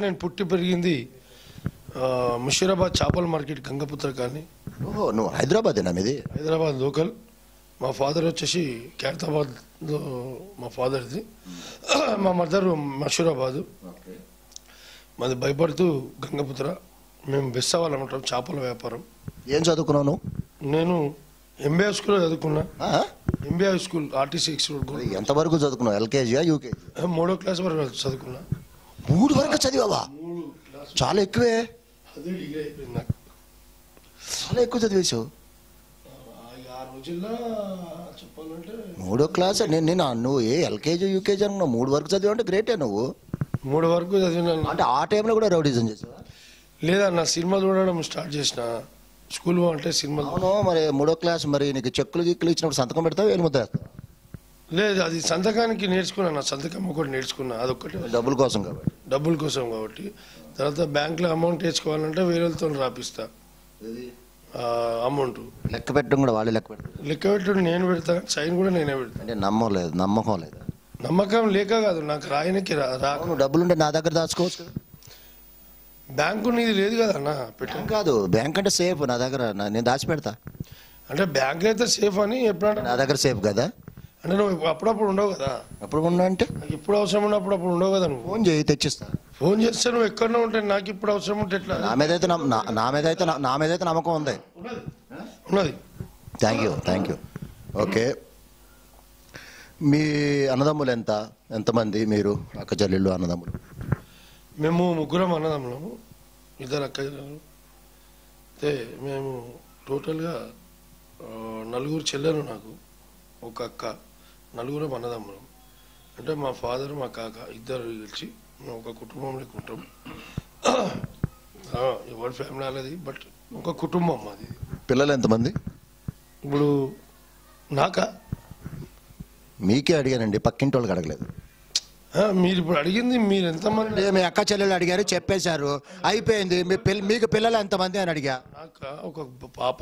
నేను పుట్టి పెరిగింది ముషీరాబాద్ చేపల మార్కెట్ గంగపుత్ర కాలనీ. ఓహో, నువ్వు హైదరాబాదేనా మీది? హైదరాబాద్ లోకల్. మా ఫాదర్ వచ్చేసి ఖైరతాబాద్లో మా ఫాదర్ది. మా మదర్ మషూరాబాదు. మాది భయపడుతూ గంగపుత్ర. మేము బెస్సవాళ్ళు ఉంటాం, చేపల వ్యాపారం. ఏం చదువుకున్నావు నువ్వు? నేను ఎంబీఐ స్కూల్లో చదువుకున్నా. ఆ? MBI school RTC export. ఎంతవరకు చదువుకున్నావు? ఎల్కేజీయా యూకేజీ? 3వ క్లాస్ వరకు చదువుకున్నా. 3 వరకు చదివావా? చాలా ఎక్కువే. అదే డిగ్రీ అయిపోయింది నాకు. చాలా ఎక్కువ చదివేశావు. ఆ రోజుల్లో చెప్పాలంటే 3వ క్లాస్. నువ్వు ఎల్కేజీ యూకేజీ అనుకున్నావు, 3 వరకు చదివా అంటే గ్రేటే. నువ్వు 3 వరకు చదివినాను. అంటే ఆ టైంలో కూడా రౌడీజం చేసావా? లేదన్న, సినిమా చూడడం స్టార్ట్ చేసిన. స్కూల్ అంటే సినిమా. అవును, మరి 3వ క్లాస్ మరి నీకు చెక్కులు గిక్కులు ఇచ్చినప్పుడు సంతకం పెడతావు, వేలు ముద్ద వేస్తావు? లేదు, అది సంతకానికి నేర్చుకున్నా. సంతకం ఒకటి నేర్చుకున్నా, అదొక్కటి డబ్బుల కోసం కాబట్టి. డబ్బుల కోసం కాబట్టి. తర్వాత బ్యాంకులో అమౌంట్ వేసుకోవాలంటే వేరేతో రాపిస్తా. అమౌంట్ లెక్క పెట్టడం కూడా వాళ్ళే లెక్క పెడతారు. లెక్క పెట్టడం నేను పెడతా, సైన్ కూడా నేనే పెడతా. అంటే నమ్మకం లేదు. నమ్మకం లేక కాదు, నాకు రాయనికి నువ్వు డబ్బులుంటే నా దగ్గర దాచుకోవచ్చు కదా. బ్యాంకు నీది లేదు కదా అన్న. బ్యాంక్ కాదు, బ్యాంక్ అంటే సేఫ్. నా దగ్గర నేను దాచి పెడతా. అంటే బ్యాంక్ అయితే సేఫ్ అని ఎప్పుడంటే నా దగ్గర సేఫ్ కదా. అంటే నువ్వు అప్పుడప్పుడు ఉండవు కదా. ఎప్పుడు ఉన్నా అంటే ఇప్పుడు అవసరం ఉన్నప్పుడు అప్పుడు ఉండవు కదా. నువ్వు ఫోన్ చేయి, తెచ్చిస్తా. ఫోన్ చేస్తే నువ్వు ఎక్కడో ఉంటే నాకు ఇప్పుడు అవసరం ఉంటే ఎట్లా? నా మీదైతే నమ్మకం ఉంది. ఉన్నది. Thank you. ఓకే, మీ అన్నదమ్ములు ఎంతమంది? మీరు అక్క చెల్లెళ్ళు అన్నదమ్ములు? మేము 3 అన్నదమ్ములము, 2 అక్క చెల్లెలు. అయితే మేము టోటల్గా 4 చెల్లెలు, నాకు 1 అక్క, 4 అన్నదమ్ములం. అంటే మా ఫాదర్ మా కాక ఇద్దరు కలిసి మేము ఒక కుటుంబంలో ఉంటాం. ఎవరి ఫ్యామిలీ అలాది, బట్ ఒక కుటుంబం మాది. పిల్లలు ఎంతమంది? ఇప్పుడు నాకా? మీకే అడిగానండి, పక్కింటి వాళ్ళకి అడగలేదు. మీరు ఇప్పుడు అడిగింది మీరు ఎంతమంది? మీ అక్క చెల్లెలు అడిగారు, చెప్పేశారు, అయిపోయింది. మీకు పిల్లలు ఎంతమంది అని అడిగా. నాక ఒక పాప.